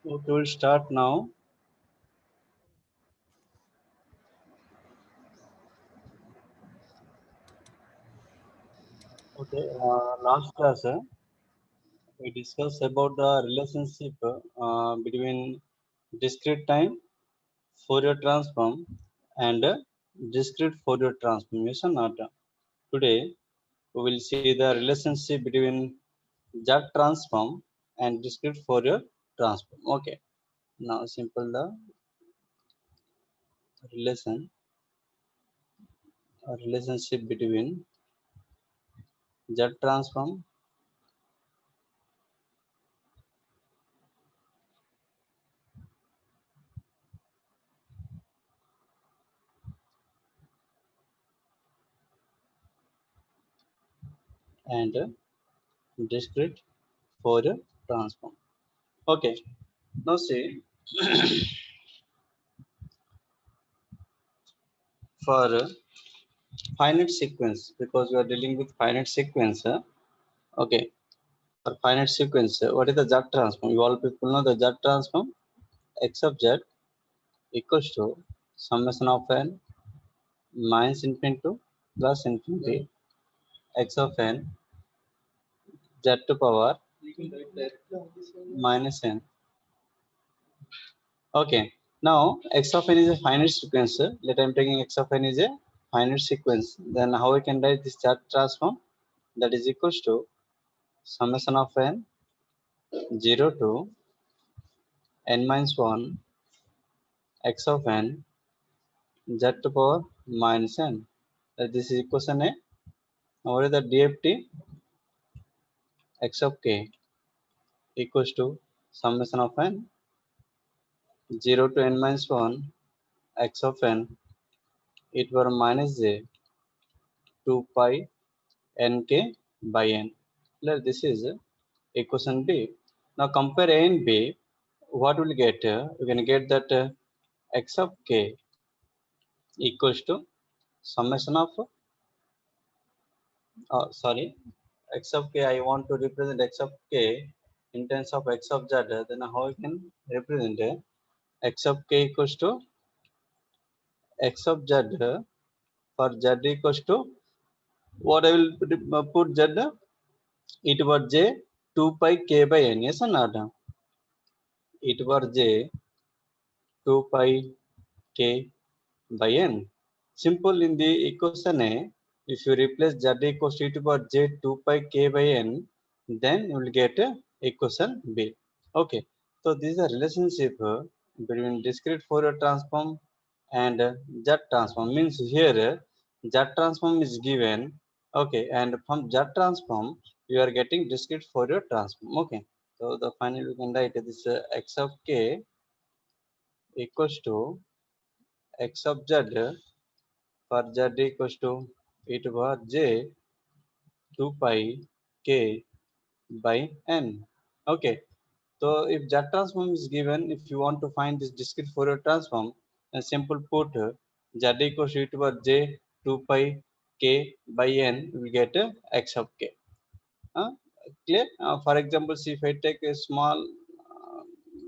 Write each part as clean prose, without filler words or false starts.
Okay, we'll start now. Okay, last class we discussed about the relationship between discrete time Fourier transform and discrete Fourier transform. Yes or not? Today we will see the relationship between Z transform and discrete Fourier transform. Okay, now simple the relation relationship between Z transform and discrete Fourier transform. Okay, now see for finite sequence, because we are dealing with finite sequence. Okay, for finite sequence, what is the Z transform? You all people know the Z transform. X of Z equals to summation of n minus infinity to plus infinity x of n z to power minus n. Okay, now x of n is a finite sequence. Let I'm taking x of n is a finite sequence. Then how we can write this Z transform? That is equals to summation of n 0 to n minus 1 x of n z to power minus n. This is equation A. Now what is the DFT? X of k equals to summation of n 0 to n minus 1 x of n e to power minus j 2 pi nk by n. This is equation B. Now compare A and B. What will get? You can get that x of k equals to summation of sorry, x of k. I want to represent x of k in terms of x of z. Then how I can represent x of k equals to x of z for z equals to what I will put z e to power j 2 pi k by n. Yes or not? E to power j 2 pi k by n. Simple in the equation A, if you replace z equals to e to power j 2 pi k by n, then you will get equation B. Okay, so this is a relationship between discrete Fourier transform and Z transform. Means here Z transform is given. Okay, and from Z transform you are getting discrete Fourier transform. Okay, so the final we can write this x of k equals to x of z for z equals to e to power j 2 pi k by n. Okay, so if Z transform is given, if you want to find this discrete Fourier transform, then simple put Z equals to e to power j 2 pi k by n, we will get x of k. Clear? For example, see if I take a small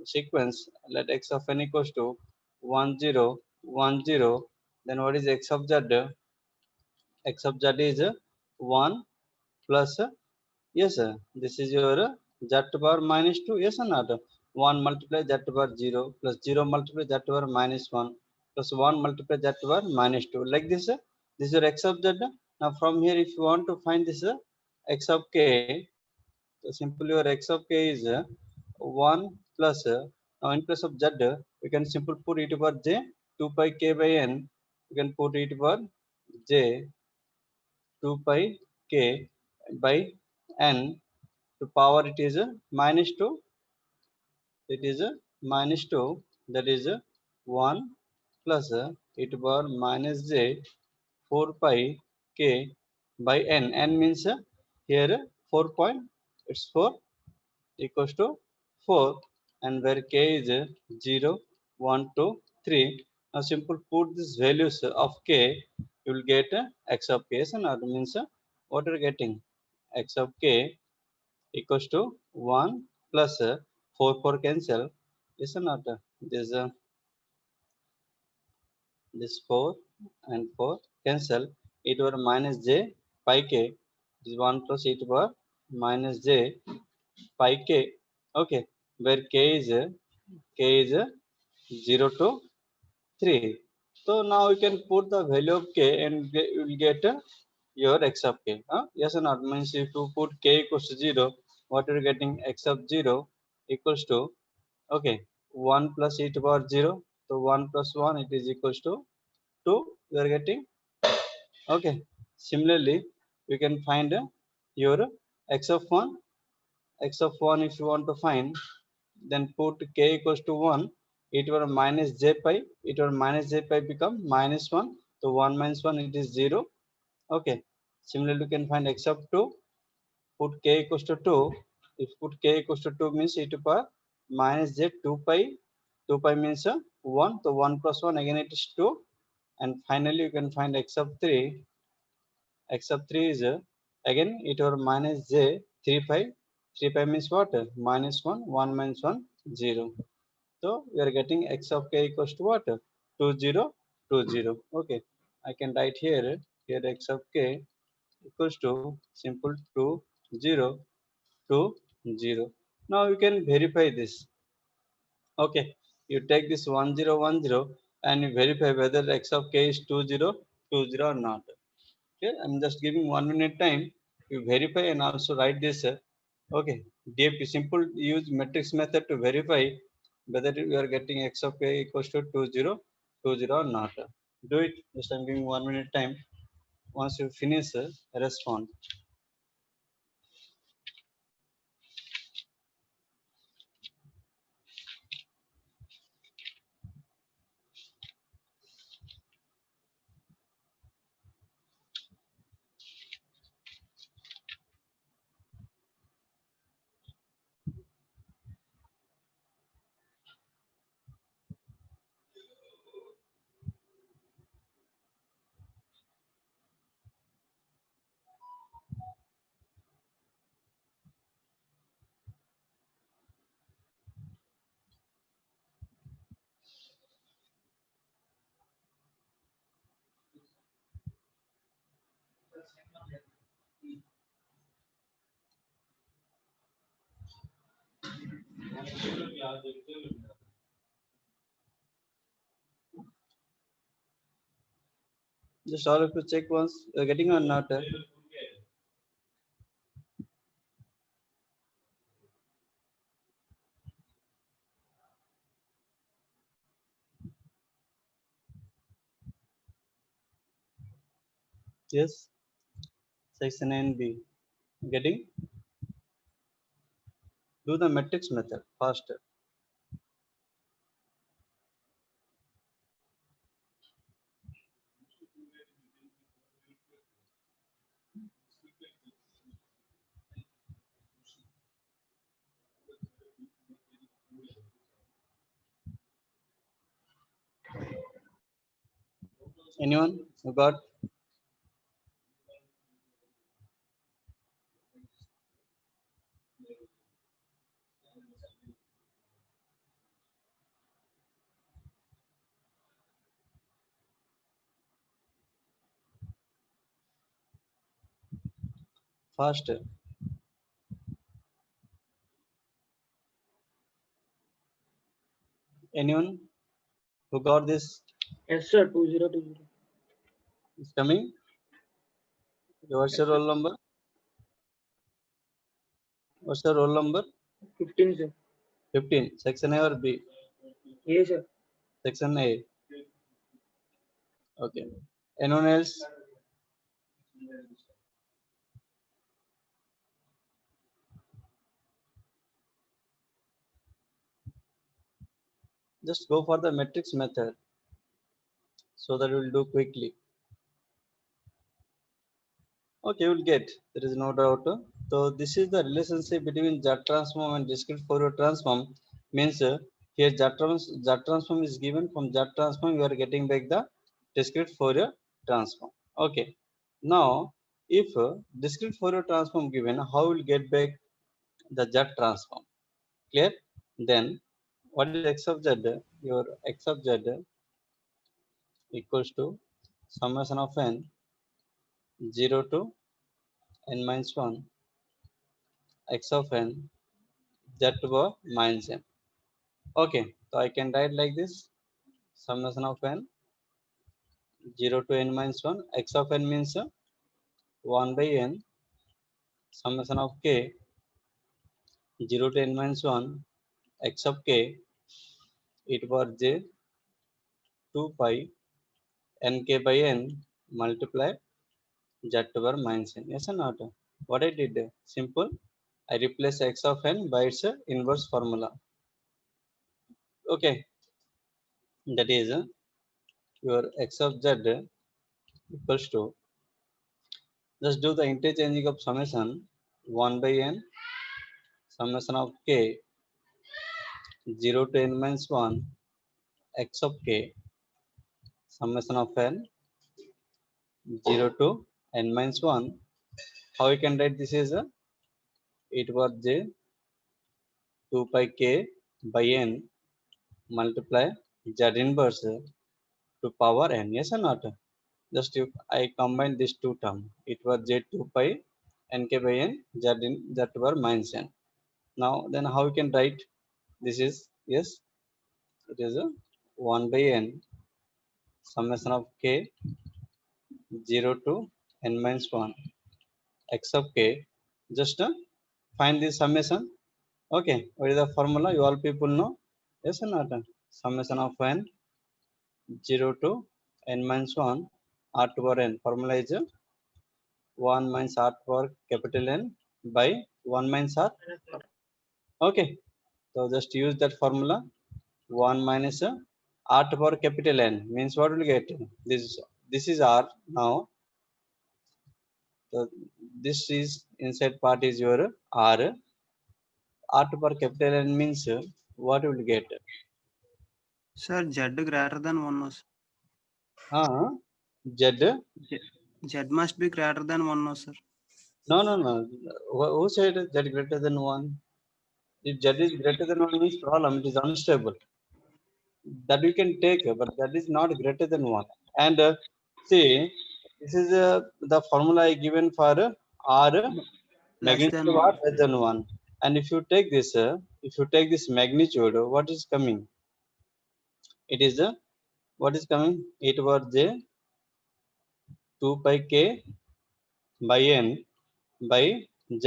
sequence, let x of n equals to 1 0 1 0, then what is x of z? X of z is 1 plus yes, this is your z to power minus 2. Yes or not? 1 multiply z to power 0 plus 0 multiply z to power minus 1 plus 1 multiply z to power minus 2. Like this, this is your x of z. Now from here, if you want to find this x of k, so simply your x of k is 1 plus now in place of z, we can simply put e to power j 2 pi k by n. You can put e to power j 2 pi k by n to power it is minus 2, it is minus 2, that is 1 plus e to power minus j 4 pi k by n. N means here 4 point, it's 4 equals to 4, and where k is 0 1 2 3. Now simple put these values of k, you will get x of k. So now means what are getting? X of k equals to 1 plus 4 cancel, Yes or not? This 4 and 4 cancel. E to the minus j pi k. This 1 plus e to the minus j pi k. Okay, where k is 0 to 3. So now you can put the value of k and you will get your x of k. Yes or not? Means if you put k equals to 0, what you are getting? X of 0 equals to, okay, 1 plus e to the power 0. So 1 plus 1, it is equals to 2. You are getting, okay. Similarly, you can find your x of 1. X of 1, if you want to find, then put k equals to 1, e to the minus j pi, e to the minus j pi become minus 1. So 1 minus 1, it is 0. Okay. Similarly, you can find x of 2, put k equals to 2. If put k equals to 2 means e to power minus j 2 pi. 2 pi means 1. So 1 plus 1, again it is 2. And finally, you can find x of 3. X of 3 is again e to the minus j 3 pi. 3 pi means what? Minus 1. 1 minus 1, 0. So we are getting x of k equals to what? 2 0 2 0. Okay. I can write here x of k equals to simple 2 0 2 0. Now you can verify this. Okay. You take this 1 0 1 0 and you verify whether x of k is 2 0 2 0 or not. Okay. I'm just giving 1 minute time. You verify and also write this. Okay. DFT simple use matrix method to verify whether you are getting x of k equals to 2 0 2 0 or not. Do it. Just I'm giving 1 minute time. Once you finish, respond. Just all of you check once you're getting or not. Yes. Section A and B. Getting? Do the matrix method faster. Anyone who got? Faster. Anyone who got this Yes, sir. 2020. is coming? What's your roll number? What's your roll number? 15, sir. 15. Section A or B? Yes, sir. Section A. Okay. Anyone else? Just go for the matrix method so that we'll do quickly. Okay, you'll get. There is no doubt. So this is the relationship between Z transform and discrete Fourier transform. Means here Z transform is given, from Z transform you are getting back the discrete Fourier transform. Okay. Now, if discrete Fourier transform given, how will get back the Z transform? Clear? Then What is x of z? Your x of z equals to summation of n 0 to n minus 1 x of n z to the minus n. Okay, so I can write like this: summation of n 0 to n minus 1 x of n means 1 by n summation of k 0 to n minus 1 x of k e to power j 2 pi nk by n multiply z to the power minus n. Yes or not? What I did? Simple. I replace x of n by its inverse formula. Okay, that is your x of z equals to, just do the interchanging of summation 1 by n summation of k 0 to n minus 1 x of k summation of n 0 to n minus 1. How we can write this is e to power j 2 pi k by n multiply z inverse to power n. Yes or not? Just if I combine these two terms, it was j 2 pi nk by n z in z to power minus n. Now then how we can write this is, yes, it is a 1 by n summation of k 0 to n minus 1 x of k. Just find this summation. Okay, what is the formula? You all people know. Yes or not? Summation of n 0 to n minus 1 r to power n. Formula is 1 minus r to power capital N by 1 minus r. Okay, so just use that formula. 1 minus r to power capital N means what will get? This is r now. So this is inside part is your r. R to power capital N means what you will get? Sir, Z greater than 1. Z. Z must be greater than 1, sir. No, no, no. Who said Z greater than 1? If Z is greater than 1 means problem, it is unstable. That we can take, but that is not greater than 1. And see, this is the formula I given for R Less than magnitude 1. or less than 1. And if you take this magnitude, what is coming? It is what is coming? It was j 2 pi k by n by z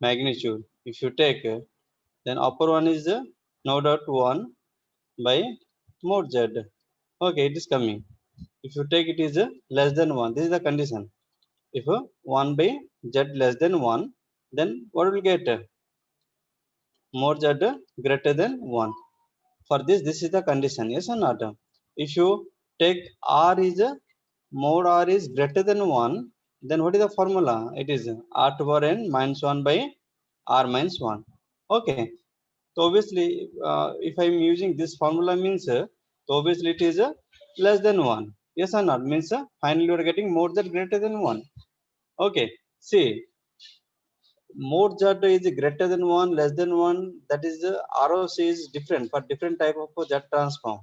magnitude. If you take, then upper one is no doubt 1 by mod z. Okay, it is coming. If you take it is less than 1, this is the condition. If 1 by z less than 1, then what will get? Mod z greater than 1. For this is the condition. Yes or not? If you take r is mod r is greater than 1, then what is the formula? It is r to power n minus 1 by r minus 1. Okay, so obviously if I am using this formula means so obviously it is less than 1. Yes or not? Means finally you are getting more than greater than 1. Okay, see, mod z is greater than 1, less than 1, that is ROC is different for different type of z transform.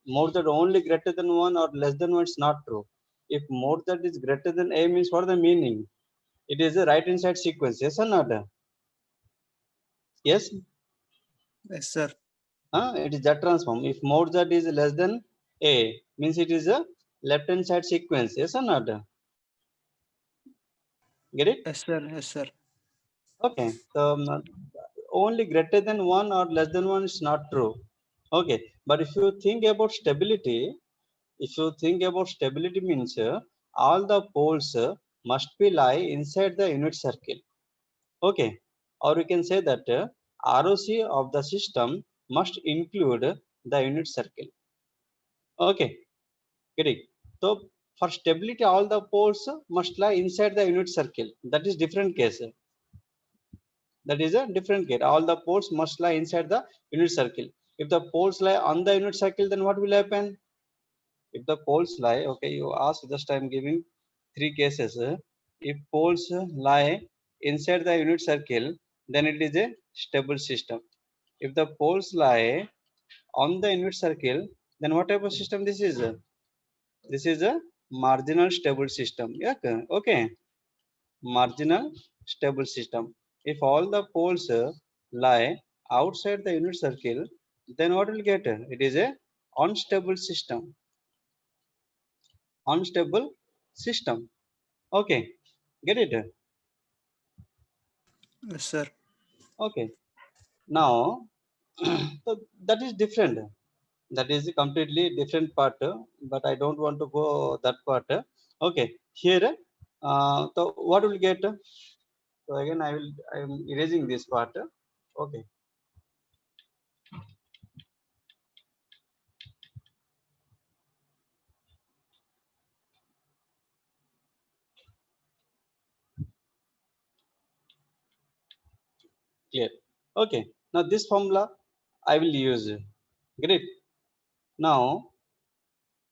More than only greater than 1 or less than 1 is not true. If more than is greater than a means what the meaning? It is a right inside sequence. Yes or not? Yes. Yes, sir. It is z transform. If more z is less than a means it is a left hand side sequence. Yes or not? Get it? Yes, sir. Yes, sir. Okay. So only greater than 1 or less than 1 is not true. Okay. But if you think about stability, means all the poles must be lie inside the unit circle. Okay, or we can say that ROC of the system must include the unit circle. Okay, correct. So for stability, all the poles must lie inside the unit circle. That is different case. That is a different case. All the poles must lie inside the unit circle. If the poles lie on the unit circle, then what will happen? If the poles lie, okay, you ask, just I am giving three cases. If poles lie inside the unit circle, then it is a stable system. if the poles lie on the unit circle, then what type of system this is? This is a marginal stable system. Yeah, okay. Marginal stable system. If all the poles lie outside the unit circle, then what will get? It is a unstable system. Unstable system. Okay, get it? Yes, sir. Okay. Now, so that is different. That is a completely different part, but I don't want to go that part. Okay, here, so what will get? So again, I am erasing this part. Okay, clear. Okay, now this formula I will use. Great. Now,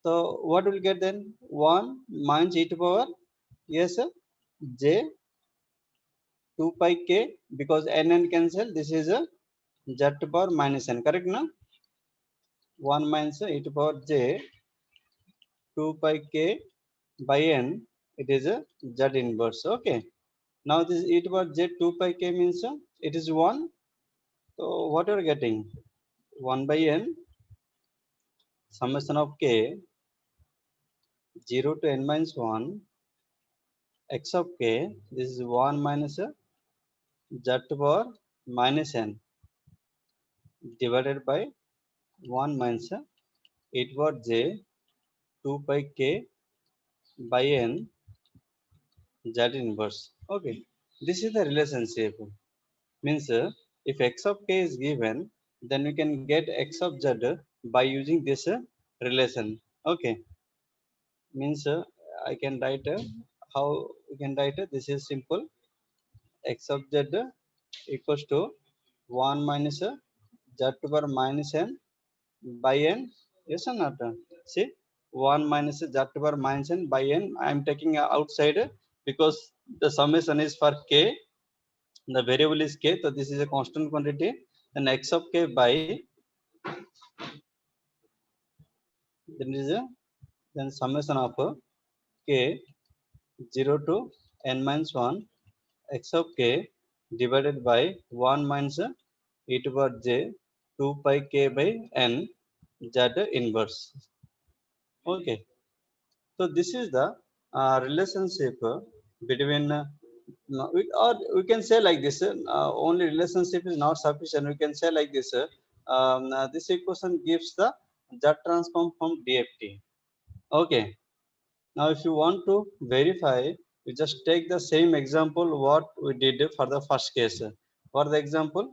so what will get then? 1 minus e to power, yes, j 2 pi k, because n cancel. This is a z to power minus n, correct now? 1 minus e to power j 2 pi k by n, it is a z inverse. Okay, now this e to power j 2 pi k means it is 1. So what you are getting? 1 by n summation of k 0 to n minus 1 x of k. This is 1 minus z to power minus n divided by 1 minus e to power j 2 pi k by n z inverse. Okay, this is the relationship. Means if x of k is given, then we can get x of z by using this relation. Okay, means I can write how we can write this is simple. X of z equals to 1 minus z to power minus n by n. Yes or not? See, 1 minus z to power minus n by n I am taking outside because the summation is for k. The variable is k, so this is a constant quantity. Then x of k by, then is a, then summation of k 0 to n minus 1 x of k divided by 1 minus e to power j 2 pi k by n z inverse. Okay, so this is the relationship between or we can say like this, only relationship is not sufficient. We can say like this, this equation gives the z transform from dft. Okay, now if you want to verify, you just take the same example what we did for the first case. For the example,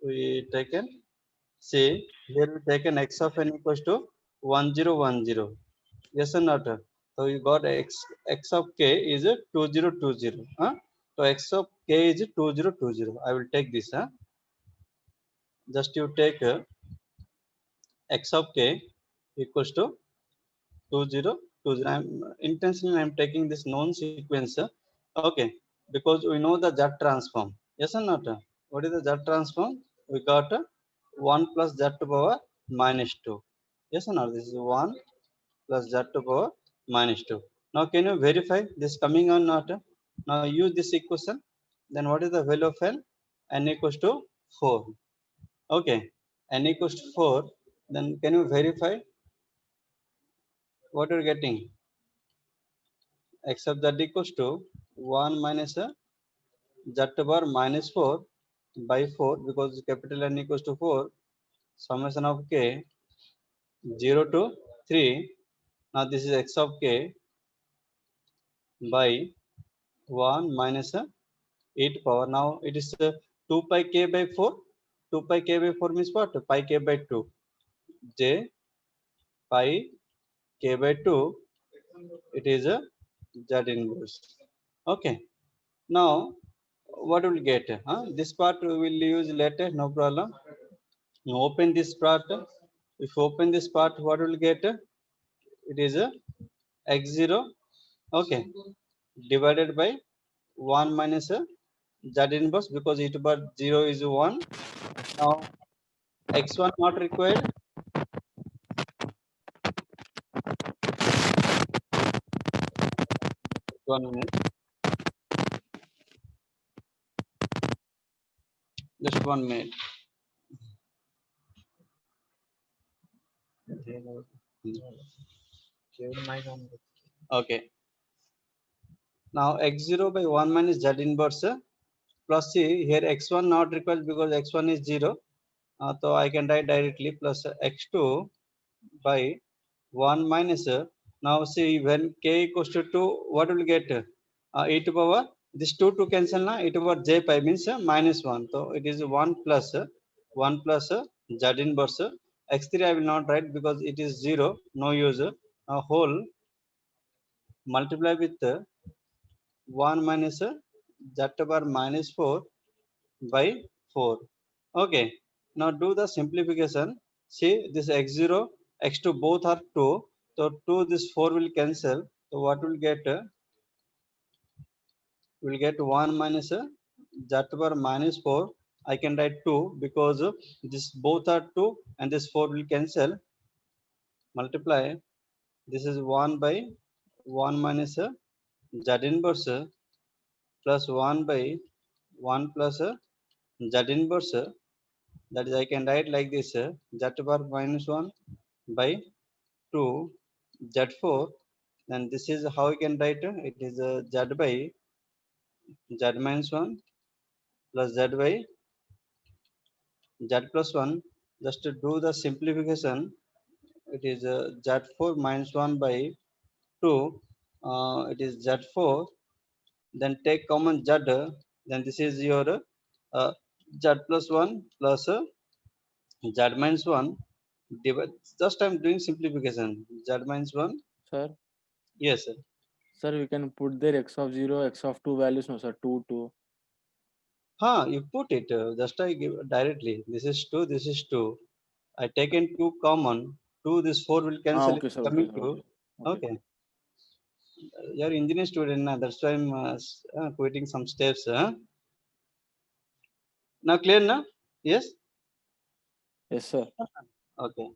we taken, say here we taken x of n equals to 1010. Yes or not? So you got x of k is 2020. So x of k is 2020. I will take this. Just you take x of k equals to 2020. I'm intentionally I'm taking this known sequence. Okay, because we know the z transform. Yes or not? What is the z transform? We got 1 plus z to power minus 2. Yes or not? This is 1 plus z to power minus 2. Now can you verify this coming or not? Now use this equation. Then what is the value of n? N equals to 4. Okay, n equals to 4. Then can you verify what you're getting? X of z equals to 1 minus z to power minus 4 by 4, because capital N equals to 4. Summation of k 0 to 3. Now this is x of k by 1 minus 8 power. Now it is 2 pi k by 4. 2 pi k by 4 means what? Pi k by 2. J pi k by 2. It is a z inverse. Okay. Now what will get? This part we will use later. No problem. Now open this part. If you open this part, what will get? It is a x0. Okay. Divided by 1 minus Z inverse because e to the power 0 is 1. Now x1 not required. One minute. Just 1 minute. Okay. Now x0 by 1 minus Z inverse plus c. Here x1 not required because x1 is 0. So I can write directly plus x2 by 1 minus. Now see when k equals to 2, what will get? E to power, this 2 to cancel na, e to power j pi means minus 1. So it is 1 plus Z inverse. X3 I will not write because it is 0, no use. Whole multiply with 1 minus Z to power minus 4 by 4. Okay. Now do the simplification. See this x0, x2 both are 2. So 2 this 4 will cancel. So what will get? We'll get 1 minus Z to power minus 4. I can write 2 because this both are 2 and this 4 will cancel. Multiply. This is 1 by 1 minus Z inverse plus 1 by 1 plus Z inverse. That is I can write like this Z to power minus 1 by 2 Z4. Then this is how I can write it is Z by Z minus 1 plus Z by Z plus 1. Just to do the simplification, it is Z4 minus 1 by 2. It is Z4. Then take common Z. Then this is your Z plus 1 plus Z minus 1. Just I'm doing simplification. Z minus 1. Sir, Yes, sir. sir, we can put there x of 0, x of 2 values, no, sir, 2, 2. You put it. Just I give directly. This is 2. This is 2. I taken 2 common. 2. This 4 will cancel. Okay, It sir, coming okay, to. okay. Okay. Okay. You're engineer student now. That's why I'm quitting some steps. Now clear now? Yes. Yes, sir. Okay.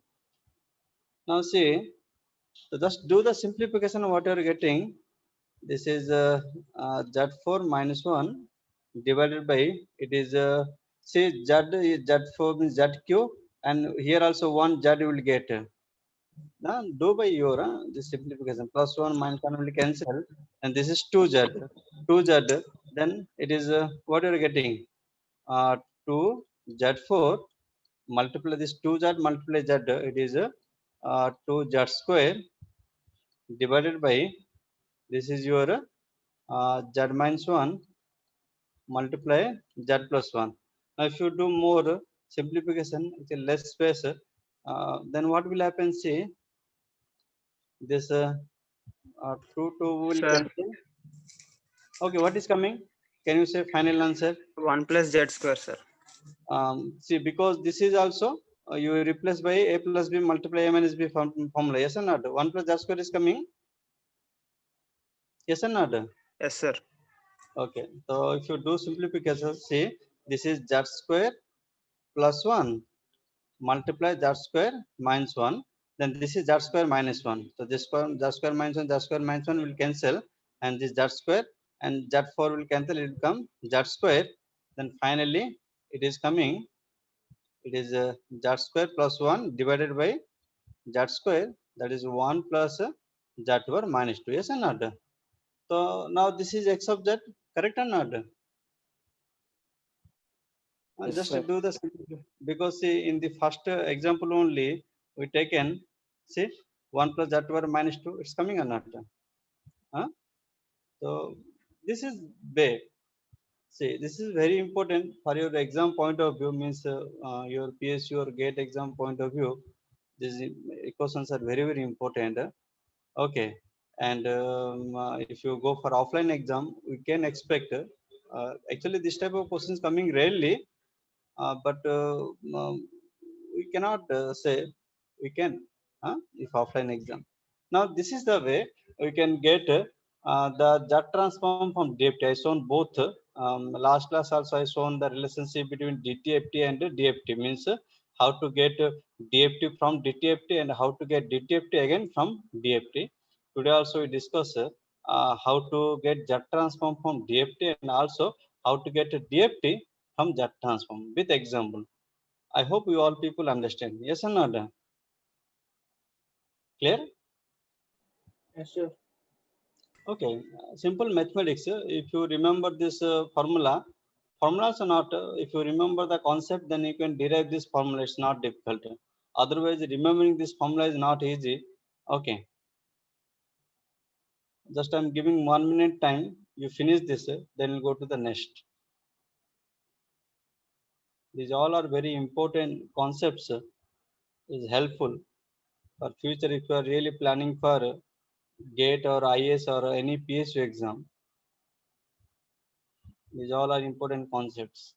Now see. So just do the simplification of what you're getting. This is Z4 minus 1 divided by, it is see Z4 means ZQ, and here also 1 Z you will get. Now do by your this simplification. Plus 1 minus 1 will cancel, and this is 2Z. 2Z. Then it is what you are getting? 2Z4 multiply this 2Z multiply Z. It is 2Z square divided by, this is your Z minus 1 multiply Z plus 1. Now if you do more simplification, it's a less space, then what will happen? See this 2 will Sir. cancel. Okay, what is coming? Can you say final answer? 1 plus Z square, sir. See, because this is also you replace by a plus b multiply a minus b formula. Yes or not? 1 plus Z square is coming. Yes or not? Yes, sir. Okay, so if you do simplification, see this is Z square plus 1 multiply Z square minus 1. Then this is Z square minus 1. So this Z square minus 1, Z square minus 1 will cancel, and this Z square and Z4 will cancel. It will come Z square. Then finally it is coming. It is Z square plus 1 divided by Z square. That is 1 plus Z power minus 2. Yes or not? So now this is x of Z. Correct or not? Yes, Just sir. do the because see in the first example only we taken, see 1 plus Z power minus 2, it's coming or not? So this is way. See, this is very important for your exam point of view, means your PSU or GATE exam point of view. These equations are very very important. Okay, and if you go for offline exam, we can expect actually this type of questions coming rarely. But we cannot say we can if offline exam. Now this is the way we can get the Z transform from depth. I shown both last class also I shown the relationship between DTFT and DFT, means how to get DFT from DTFT and how to get DTFT again from DFT. Today also we discuss how to get Z transform from DFT and also how to get a DFT from Z transform with example. I hope you all people understand. Yes or not? Clear? Yes, sir. Okay, simple mathematics. If you remember this formulas are not. If you remember the concept, then you can derive this formula. It's not difficult. Otherwise, remembering this formula is not easy. Okay, just I'm giving 1 minute time. You finish this, then we'll go to the next. These all are very important concepts. Is helpful for future if you are really planning for GATE or IS or any PSU exam. These all are important concepts.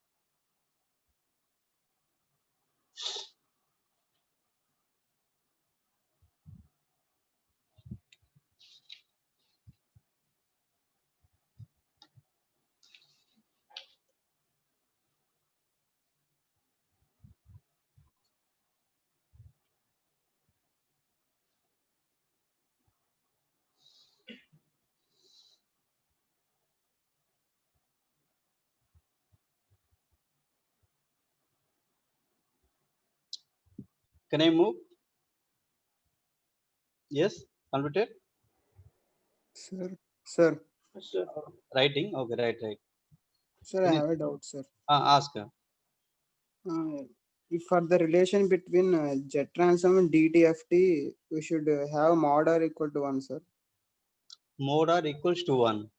Can I move? Yes, completed. Sir, Yes, sir. Writing. Okay, right. sir, I have a doubt, sir. Ask. If for the relation between jet transform and DTFT, we should have mod r equal to 1, sir. Mod r equals to 1.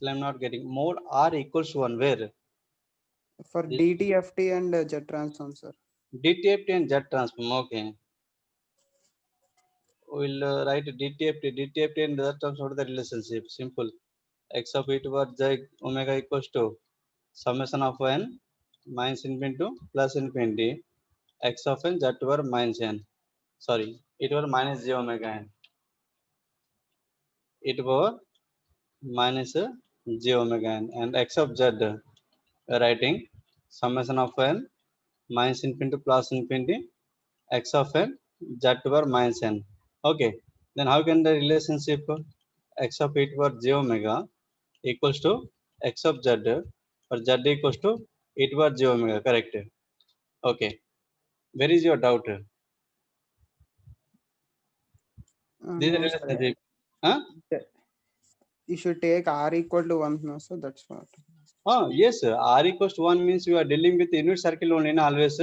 I'm not getting. Mod r equals to 1. Where? For This- DTFT and jet transform, sir. DTFT and Z transform. Okay. We'll write DTFT and Z transform. What is the relationship? Simple. X of e to power j omega equals to summation of n minus infinity to plus infinity x of n z to power minus n. Sorry, e to power minus j omega n. E to power minus j omega n and x of z. Writing summation of n minus infinity to plus infinity x of n z to power minus n. Okay, then how can the relationship x of e to power j omega equals to x of z or z equals to e to power j omega? Correct. Okay, where is your doubt? This is the No, sir. relationship. Huh? You should take r equal to 1, no, sir. That's what. Oh, yes, r equals to 1 means you are dealing with unit circle only, na, always.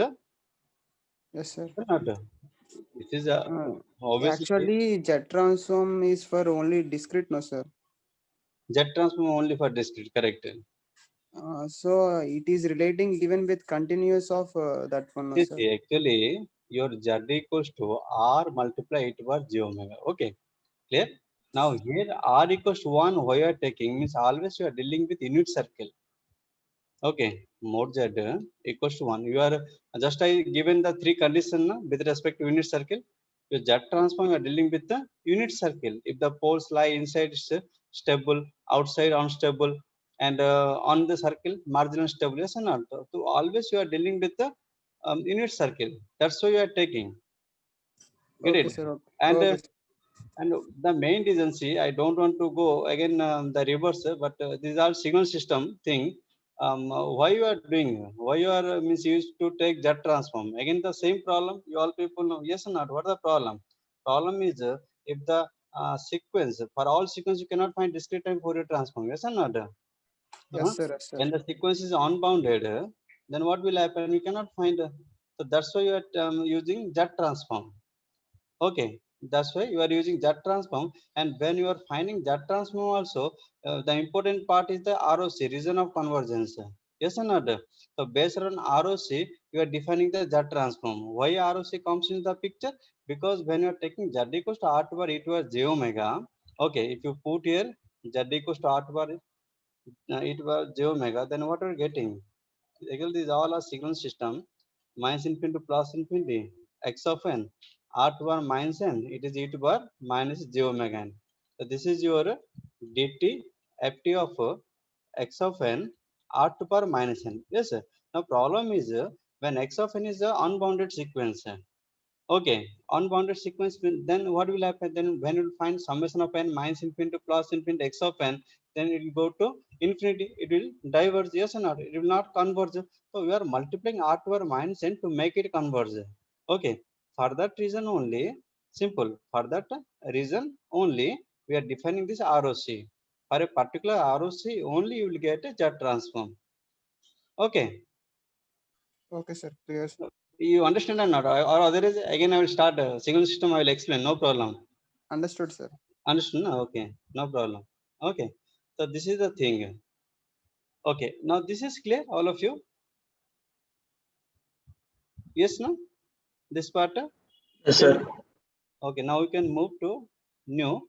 Yes, sir. Not. This is obviously Actually, jet transform is for only discrete, no, sir. Z transform only for discrete, correct. So it is relating even with continuous of that one, no, See, sir. actually, your Z equals to R multiply it over J omega. Okay, clear? Now here R equals to 1, why you are taking means always you are dealing with unit circle. Okay, mod Z equals to 1. You are just I given the three conditions with respect to unit circle. Your Z transform you are dealing with the unit circle. If the poles lie inside stable, outside unstable, and on the circle marginal stable, yes or not? So always you are dealing with the unit circle. That's why you are taking. Get Okay, it? sir. Okay. And Okay, sir. and the main reason, see, I don't want to go again the reverse, but these are signal system thing. Why you are doing? Why you are means used to take Z transform? Again, the same problem. You all people know. Yes or not? What is the problem? Problem is if the sequence for all sequence you cannot find discrete time Fourier transform. Yes or not? Yes, sir. Yes, sir. When the sequence is unbounded, then what will happen? We cannot find. So that's why you are using Z transform. Okay, that's why you are using that transform. And when you are finding that transform also, the important part is the ROC, region of convergence. Yes or not? So based on ROC, you are defining the Z transform. Why ROC comes in the picture? Because when you are taking Z equals to R to power E to power j omega, okay, if you put here Z equals to R to power E to power j omega, then what are you getting? Again, these all are signal system minus infinity to plus infinity x of n r to power minus n, it is e to power minus j omega n. So this is your dt ft of x of n r to power minus n. Yes. Now problem is when x of n is a unbounded sequence. Okay, unbounded sequence then what will happen? Then when you find summation of n minus infinity plus infinity x of n, then it will go to infinity. It will diverge, yes or not? It will not converge. So we are multiplying r to power minus n to make it converge. Okay, for that reason only, simple. For that reason only, we are defining this ROC. For a particular ROC only, you will get a Z transform. Okay, Okay, sir. Clear, sir. you understand or not? Or otherwise, again, I will start a single system. I will explain. No problem. Understood, sir. Understood? No? Okay, no problem. Okay, so this is the thing. Okay, now this is clear, all of you. Yes, no? This part. Yes, sir. Okay, now we can move to new.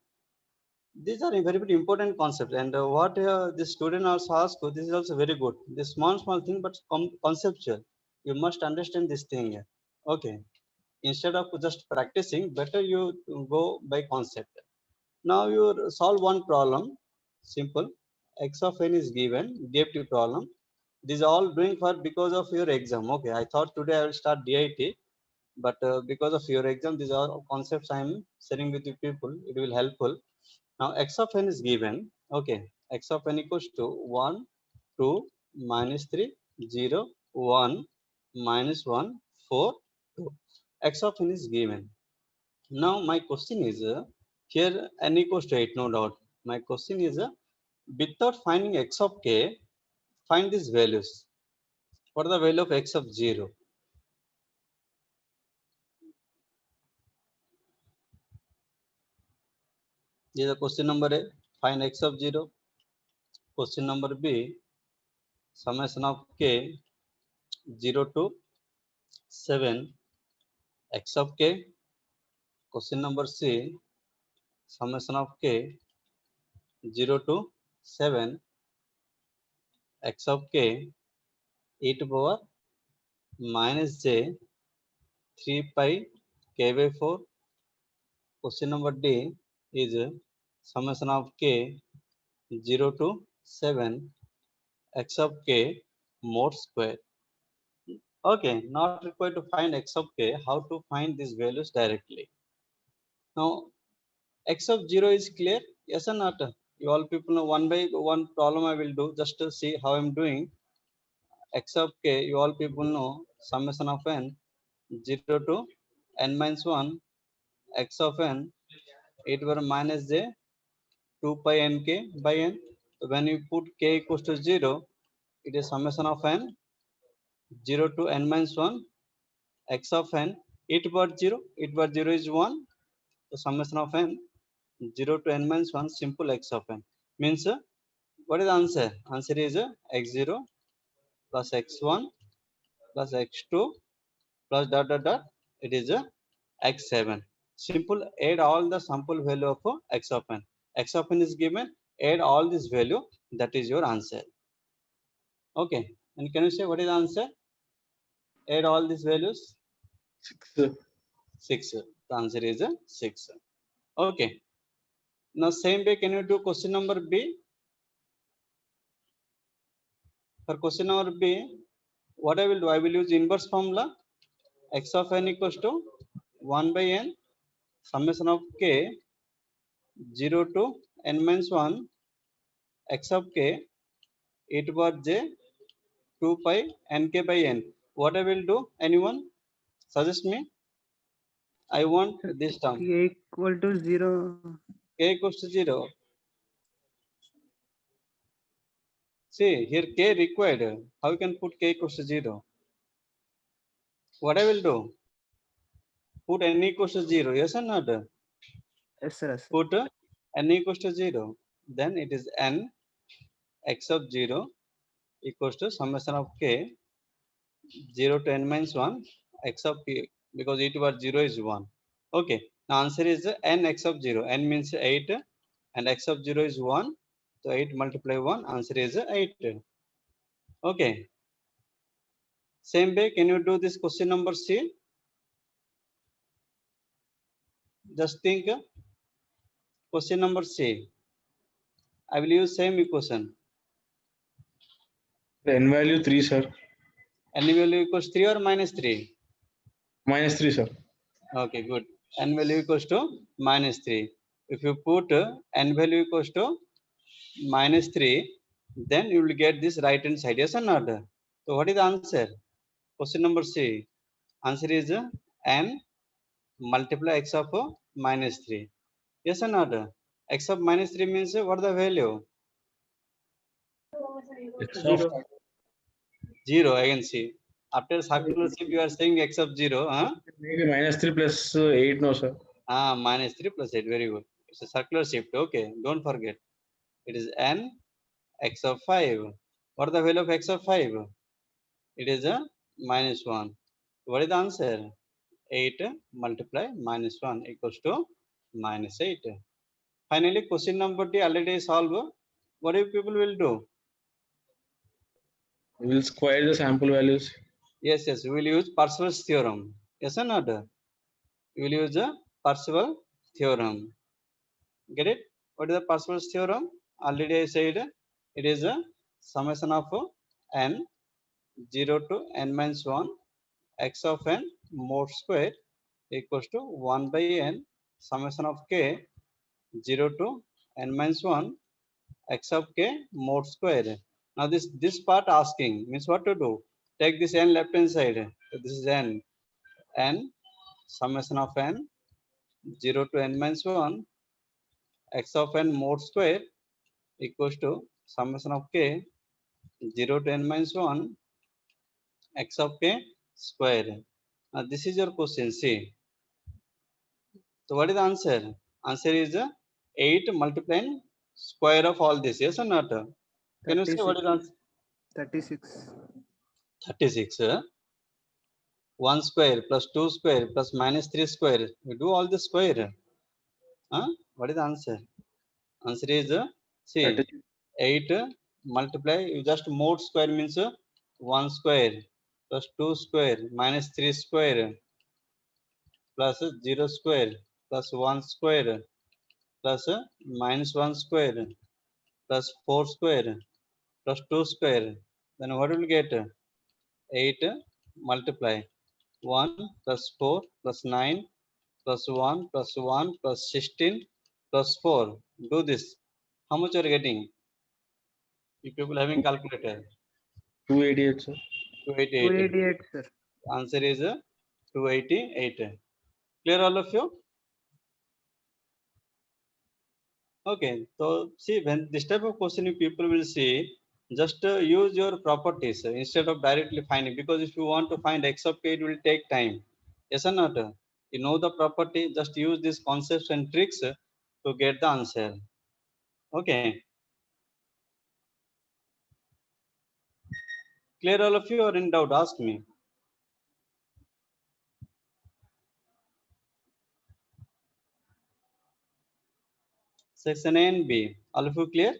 These are a very, very important concepts, and what the student also asked, this is also very good. This small thing, but conceptual. You must understand this thing. Okay, instead of just practicing, better you go by concept. Now you solve one problem. Simple. X of n is given. DFT problem. This is all doing for because of your exam. Okay, I thought today I will start DIT, but because of your exam, these are concepts I am sharing with you people. It will helpful. Now x of n is given. Okay, x of n equals to 1, 2, minus 3, 0, 1, minus 1, 4, 2. X of n is given. Now my question is here n equals to 8, no doubt. My question is without finding x of k, find these values. What are the value of x of 0? This is the question number A. Find x of 0. Question number B. Summation of k 0 to 7 x of k. Question number C. Summation of k 0 to 7 x of k e to power minus j 3 pi k by 4. Question number D is summation of k 0 to 7 x of k mod square. Okay, not required to find x of k. How to find these values directly? Now, x of 0 is clear? Yes or not? You all people know one by one problem I will do just to see how I'm doing. X of k, you all people know summation of n 0 to n minus 1 x of n e to power minus j 2 pi nk by n. So when you put k equals to 0, it is summation of n 0 to n minus 1 x of n e to power 0. E to power 0 is 1. The summation of n 0 to n minus 1 simple x of n means what is the answer? Answer is x0 plus x1 plus x2 plus dot dot dot. It is x7. Simple. Add all the sample value of x of n. X of n is given. Add all this value. That is your answer. Okay. And can you say what is the answer? Add all these values. 6. 6. The answer is 6. Okay. Now same way, can you do question number B? For question number B, what I will do? I will use inverse formula. X of n equals to 1 by n summation of k 0 to n minus 1 x of k e to power j 2 pi nk by n. What I will do? Anyone suggest me? I want this term. K equal to 0. K equals to 0. See here k required. How you can put k equals to 0? What I will do? Put n equals to 0. Yes or not? Yes, sir. Yes, sir. Put n equals to 0. Then it is n x of 0 equals to summation of k 0 to n minus 1 x of k, because e to power 0 is 1. Okay, now answer is n x of 0. N means 8 and x of 0 is 1. So 8 multiply 1, answer is 8. Okay, same way, can you do this question number C? Just think, question number C. I will use same equation. The n value 3, sir. N value equals 3 or minus 3? Minus 3, sir. Okay, good. N value equals to minus 3. If you put n value equals to minus 3, then you will get this right hand side. Yes or not? So what is the answer? Question number C. Answer is n multiply x of minus 3. Yes or not? X of minus 3 means what is the value? X of 0. 0. I can see. After circular shift, you are saying x of 0. Huh? maybe minus 3 plus 8, no, sir. Minus 3 plus 8. Very good. It's a circular shift. Okay. Don't forget. It is n x of 5. What is the value of x of 5? It is a minus 1. What is the answer? 8 multiply minus 1 equals to minus 8. Finally, question number D already solved. What do people will do? We will square the sample values. Yes, we will use Parseval's theorem. Yes or not? We will use the Parseval theorem. Get it? What is the Parseval's theorem? Already I said it is a summation of n 0 to n minus 1 x of n mod square equals to 1 by n summation of k 0 to n minus 1 x of k mod square. Now this part asking means what to do? Take this n left hand side. So this is n summation of n 0 to n minus 1 x of n mod square equals to summation of k 0 to n minus 1 x of k square. Now this is your question. See. So what is the answer? Answer is 8 multiplying square of all this. Yes or not? Can you say what is the answer? 36. 36. 1 square plus 2 square plus minus 3 square. We do all the square. What is the answer? Answer is see 36. 8 multiply. You just mod square means 1 square plus 2 square minus 3 square plus 0 square plus 1 square plus minus 1 square plus 4 square plus 2 square. Then what will get? 8 multiply 1 plus 4 plus 9 plus 1 plus 1 plus 16 plus 4. Do this. How much are you getting? You people having calculator. 288, sir. 288. 288, sir. Answer is 288. Clear all of you? Okay, so see when this type of question you people will see, just use your properties instead of directly finding, because if you want to find x of k, it will take time. Yes or not? You know the property, just use these concepts and tricks to get the answer. Okay, clear all of you or in doubt? Ask me. Section A and B, all of you clear?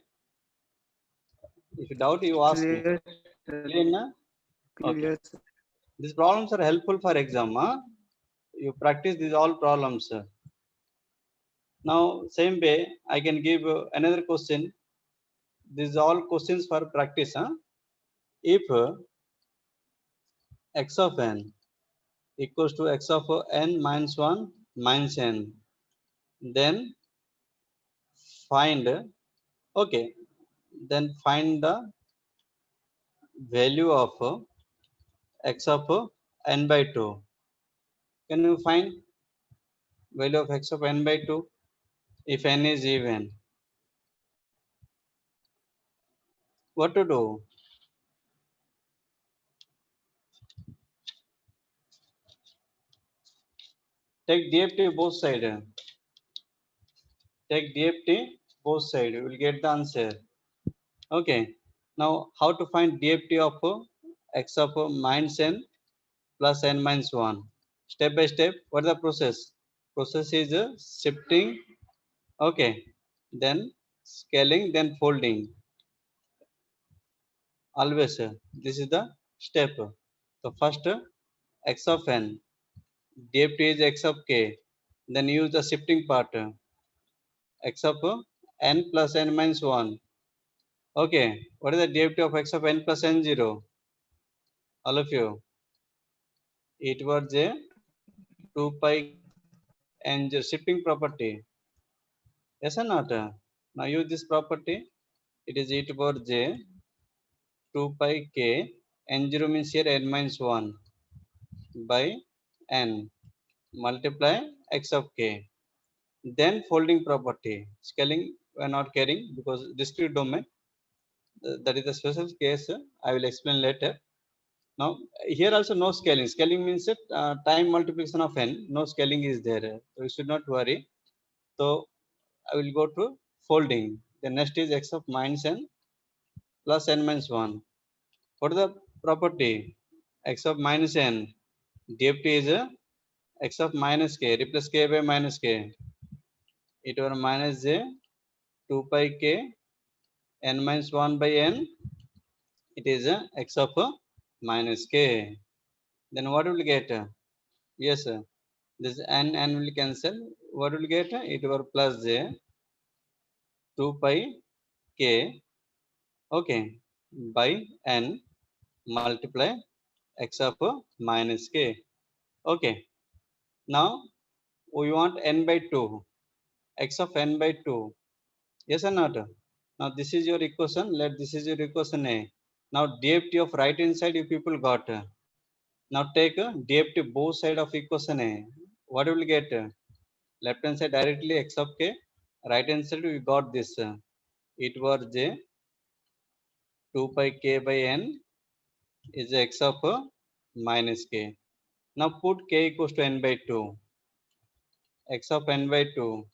If you doubt, you ask me. Clear, sir. Clear, na? Okay. Clear, sir. These problems are helpful for exam. You practice these all problems. Now, same way, I can give another question. These are all questions for practice. If x of n equals to x of n minus 1 minus n, then find, okay, then find the value of x of n by 2. Can you find value of x of n by 2 if n is even? What to do? Take DFT both sides. Take DFT both sides. You will get the answer. Okay. Now, how to find DFT of x of minus n plus n minus 1? Step by step. What is the process? Process is shifting. Okay. Then scaling, then folding. Always. This is the step. So first x of n. DFT is x of k. Then use the shifting part. X of n plus n minus 1 Okay, what is the derivative of x of n plus n0? All of you. E to power j 2 pi n0 shifting property. Yes or not? Now use this property. It is e to power j 2 pi k n0 means here n minus 1 by n multiply x of k. Then folding property. Scaling we are not carrying because discrete domain. That is a special case. I will explain later. Now here also no scaling. Scaling means that time multiplication of n. No scaling is there. So you should not worry. So I will go to folding. The next is x of minus n plus n minus 1. What is the property? X of minus n. dft is x of minus k. Replace k by minus k. E to power minus j 2 pi k n minus 1 by n. It is x of minus k. Then what will get? Yes, this n will cancel. What will get? E to power plus j 2 pi k, okay, by n multiply x of minus k. Okay, now we want n by 2, x of n by 2. Yes or not? Now this is your equation. Let this is your equation A. Now dft of right hand side you people got. Now take dft both side of equation A. What will get? Left hand side directly x of k. Right hand side we got this. E to power j 2 pi k by n is x of minus k. Now put k equals to n by 2. X of n by 2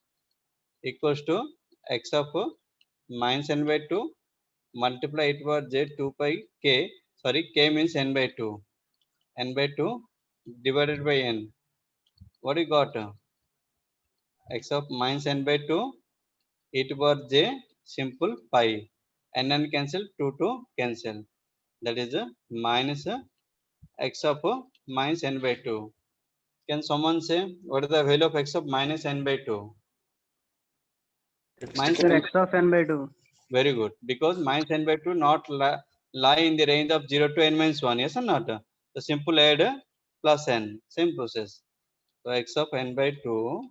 equals to x of minus n by 2 multiply it over j 2 pi k. Sorry, k means n by 2. N by 2 divided by n. What you got? X of minus n by 2 e to power j simple pi. N cancel, 2 to cancel. That is minus x of minus n by 2. Can someone say what is the value of x of minus n by 2? Minus Sir, n x of n by 2. Very good. Because minus n by 2 not lie in the range of 0 to n minus 1. Yes or not? The simple add plus n. Same process. So x of n by 2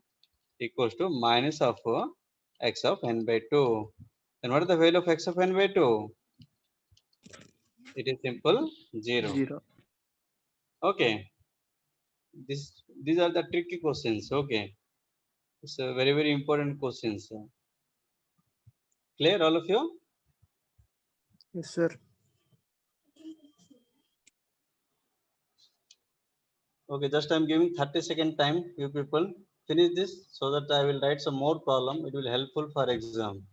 equals to minus of x of n by 2. Then what is the value of x of n by 2? It is simple 0. 0. Okay. These are the tricky questions. Okay. It's a very, very important questions. Clear all of you? Yes, sir. Okay, just I'm giving 30-second time, you people finish this so that I will write some more problem. It will helpful for exam.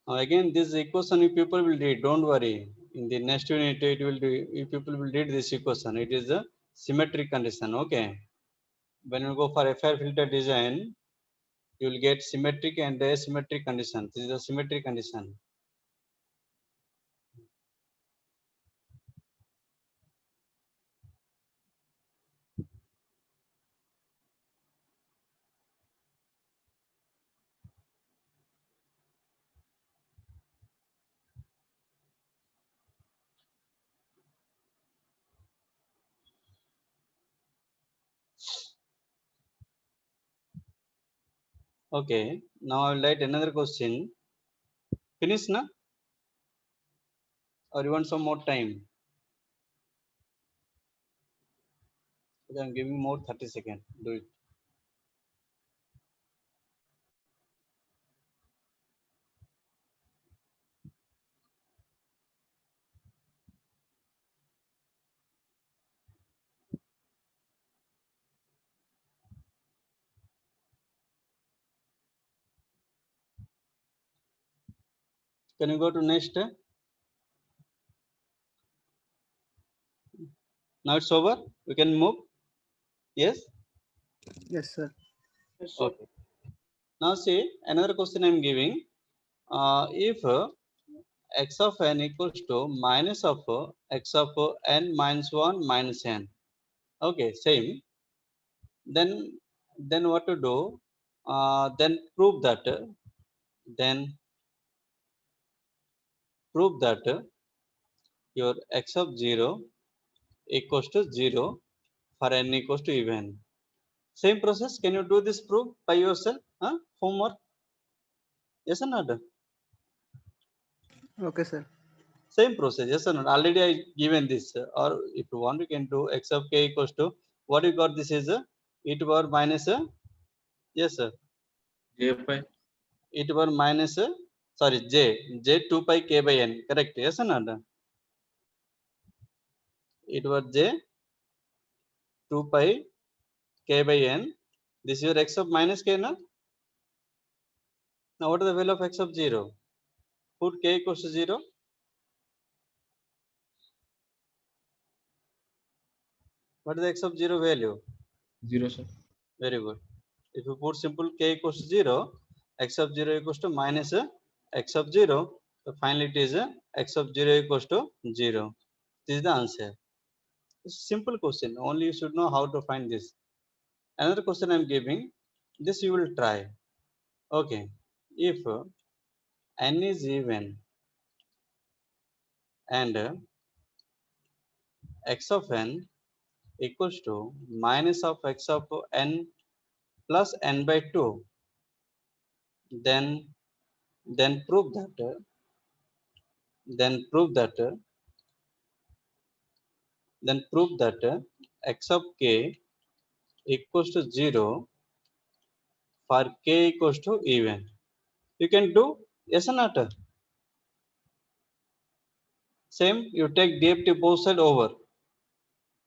Again, this equation you people will read. Don't worry. In the next unit, it will do. You people will read this equation. It is a symmetric condition. Okay. When you go for FIR filter design, you will get symmetric and asymmetric condition. This is a symmetric condition. Okay. Now I will write another question. Finish na? Or you want some more time? Okay, I'm giving more 30 seconds. Do it. Can you go to next? Now it's over. We can move. Yes. Yes, sir. Okay. Now see another question I'm giving. If x of n equals to minus of x of n minus 1 minus n. Okay, same. then what to do? Then prove that your x of 0 equals to 0 for n equals to even. Same process. Can you do this proof by yourself? Homework? Yes or not? Okay, sir. Same process. Yes or not? Already I given this. Or if you want, you can do x of k equals to what you got. This is e to power minus yes sir. J pi. E to power minus sorry j 2 pi k by n. Correct? Yes or not? E to power j 2 pi k by n. This is your x of minus k now. Now what is the value of x of 0? Put k equals to 0. What is the x of 0 value? 0, sir. Very good. If you put simple k equals to 0, x of 0 equals to minus x of 0. So finally it is x of 0 equals to 0. This is the answer. It's a simple question. Only you should know how to find this. Another question I am giving. This you will try. Okay. If n is even and x of n equals to minus of x of n plus n by 2, then prove that x of k equals to 0 for k equals to even. You can do, yes or not? Same, you take DFT both side over.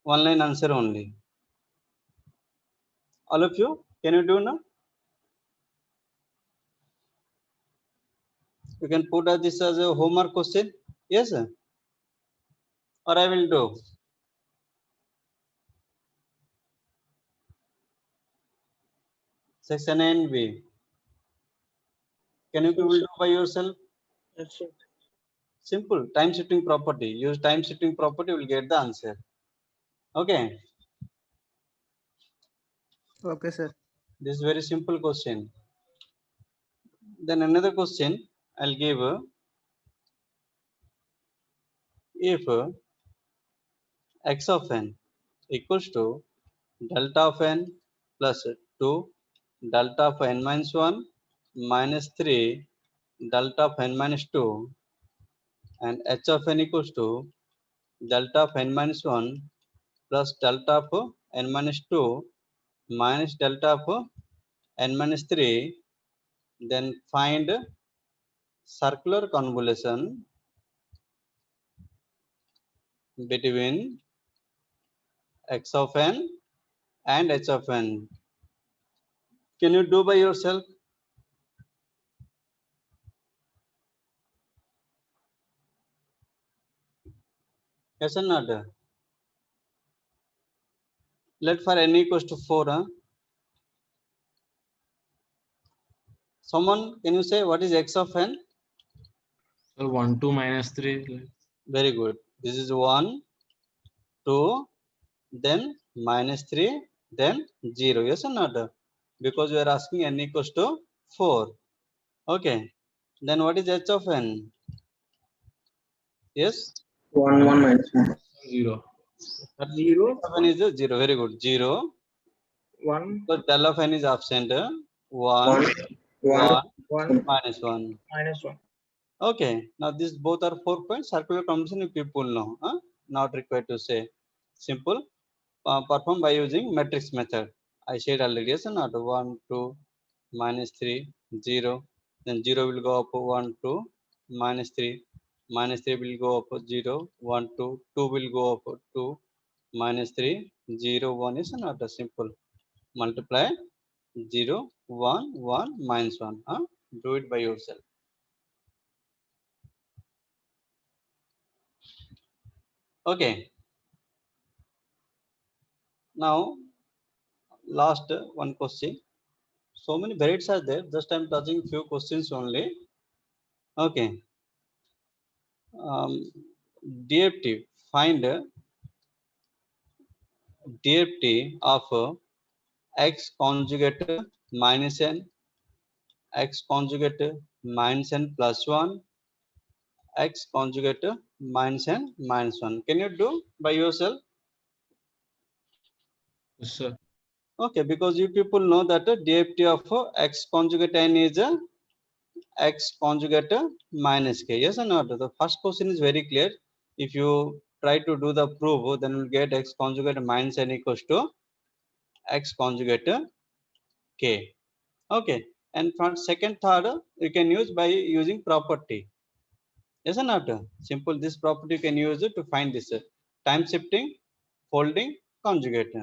One line answer only. All of you, can you do now? You can put this as a homework question. Yes, sir? Or I will do. Section A and B. Can you will do by yourself? Yes, sir. Simple. Time shifting property. Use time shifting property, you will get the answer. Okay. Okay, sir. This is very simple question. Then another question I'll give. If x of n equals to delta of n plus 2 delta of n minus 1 minus 3 delta of n minus 2 and h of n equals to delta of n minus 1 plus delta of n minus 2 minus delta of n minus 3, then find circular convolution between x of n and h of n. Can you do by yourself? Yes or not? Let for n equals to 4. Someone, can you say what is x of n? So 1, 2, minus 3. Very good. This is 1, 2, then minus 3, then 0. Yes or not? Because we are asking n equals to 4. Okay. Then what is h of n? Yes? 1, 1 minus 1. 0. Zero. H of n is 0. Very good. 0. 1, So del of n is absent. 1, 1, 1, 1, 1, minus 1. minus 1. Okay. Now these both are 4 points. Circular convolution you people know. Not required to say. Simple. Perform by using matrix method. I said already. Yes or not? 1, 2, minus 3, 0. Then 0 will go up 1, 2, minus 3. Minus 3 will go up 0, 1, 2. 2 will go up 2, minus 3, 0, 1. Yes or not? Simple. Multiply 0, 1, 1, minus 1. Do it by yourself. Okay. Now, last one question. So many variants are there. Just I'm touching few questions only. Okay. DFT. Find DFT of x conjugate minus n, x conjugate minus n plus 1, x conjugate minus n minus 1. Can you do by yourself? Yes, sir. Okay, because you people know that the DFT of x conjugate n is x conjugate minus k. Yes or not? The first question is very clear. If you try to do the proof, then you'll get x conjugate minus n equals to x conjugate k. Okay, and from second, third, you can use by using property. Yes or not? Simple. This property you can use it to find this time shifting, folding, conjugate.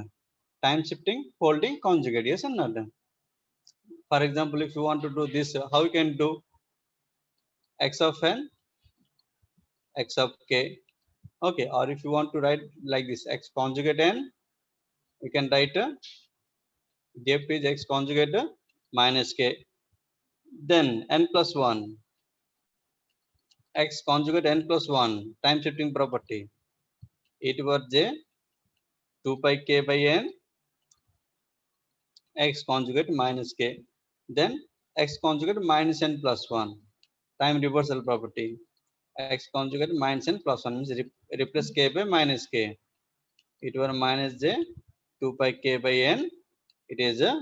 Time shifting, folding, conjugate. Yes or not? For example, if you want to do this, how you can do x of n, x of k. Okay, or if you want to write like this, x conjugate n, you can write df is x conjugate minus k. Then n plus 1, x conjugate n plus 1, time shifting property. E to power j 2 pi k by n, x conjugate minus k. Then x conjugate minus n plus 1, time reversal property. X conjugate minus n plus 1 means replace k by minus k. E to power minus j 2 pi k by n, it is a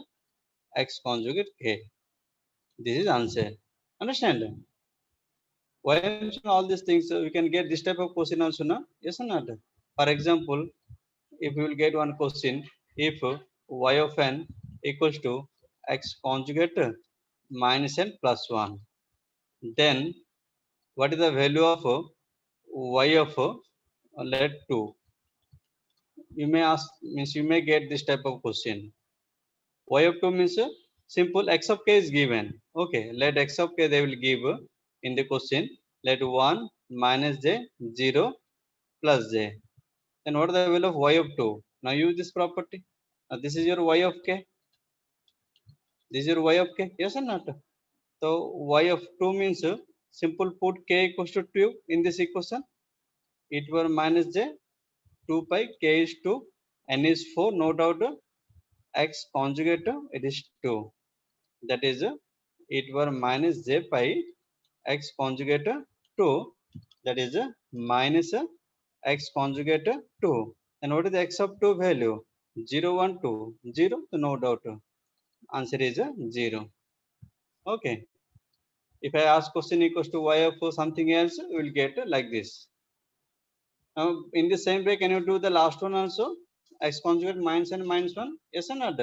x conjugate k. This is answer. Understand? Why I mention all these things? We can get this type of question also, no? Yes or not? For example, if we will get one question, if y of n equals to x conjugate minus n plus 1, then what is the value of y of let 2? You may ask, means you may get this type of question. Y of 2 means simple x of k is given. Okay, let x of k they will give in the question. Let 1 minus j 0 plus j. Then what is the value of y of 2? Now use this property. Now this is your y of k. This is your y of k. Yes or not? So y of 2 means simple put k equals to 2 in this equation. It were minus j 2 pi k is 2, n is 4, no doubt x conjugate it is 2. That is it were minus j pi x conjugate 2, that is minus x conjugate 2. And what is the x of 2 value? 0, 1, 2, 0, so no doubt answer is 0. Okay, if I ask question equals to y of something else, we will get like this. Now in the same way, can you do the last one also? X conjugate minus n minus 1? Yes or not?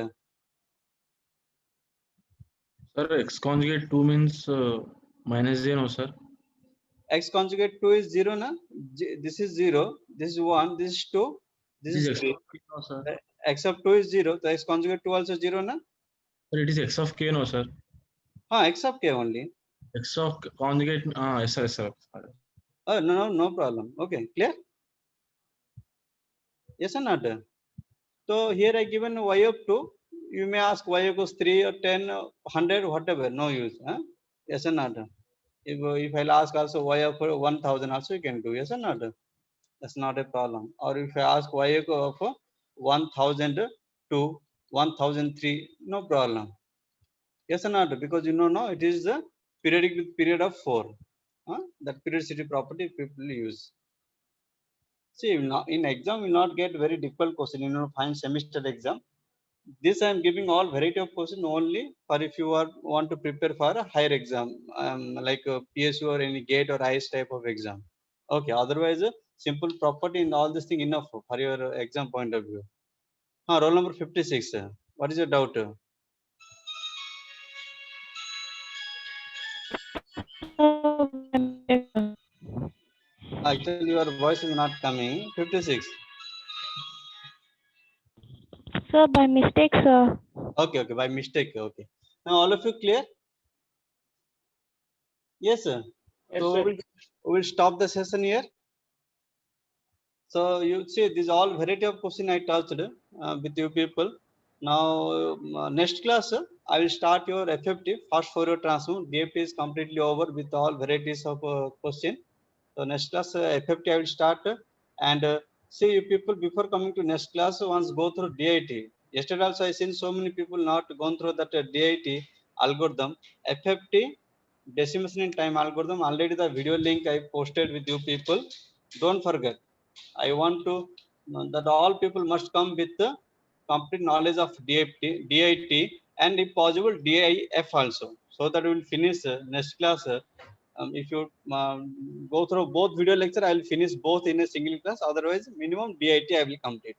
Sir, x conjugate 2 means minus j, no, sir? X conjugate 2 is 0, na? This is 0, this is 1, this is 2, this It is is x 3. of k, no, sir? X of 2 is 0, so x conjugate 2 also 0, na? Sir, it is x of k, no, sir? X of k only. X of conjugate, yes, sir, yes, sir. Oh, no problem. Okay, clear? Yes or not? So here I given y of 2. You may ask y equals 3 or 10 or 100, whatever, no use. Yes or not? If I'll ask also y of 1000 also you can do. Yes or not? That's not a problem. Or if I ask y of 1002, 1003, no problem. Yes or not? Because you know, no, it is the periodic with period of 4. That periodicity property people use. See, in exam, will not get very difficult question. Find semester exam. This I am giving all variety of question only for if you want to prepare for a higher exam, like a PSU or any GATE or IS type of exam. Okay, otherwise, simple property in all this thing enough for your exam point of view. Roll number 56. What is your doubt? Actually, your voice is not coming. 56. Sir, by mistake, sir. Okay, by mistake. Okay. Now all of you clear? Yes, sir. Yes, So sir. we'll stop the session here. So you see, these all variety of question I touched with you people. Now next class, I will start your FFT fast Fourier transform. DFT is completely over with all varieties of question. So next class FFT I will start and see you people before coming to next class once go through DIT. Yesterday also I seen so many people not gone through that DIT algorithm, FFT decimation in time algorithm. Already the video link I posted with you people. Don't forget. I want to that all people must come with the complete knowledge of DIT and if possible DIF also, so that we will finish next class. If you go through both video lecture, I will finish both in a single class. Otherwise, minimum DIT I will complete.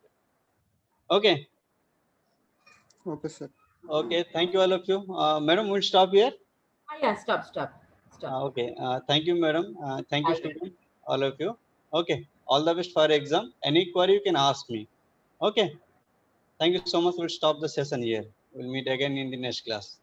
Okay. Okay, sir. Okay. Thank you all of you. Madam, we'll stop here. Yeah, stop. Okay. Thank you, madam. Thank you, Okay. student. All of you. Okay. All the best for exam. Any query you can ask me. Okay. Thank you so much. We'll stop the session here. We'll meet again in the next class.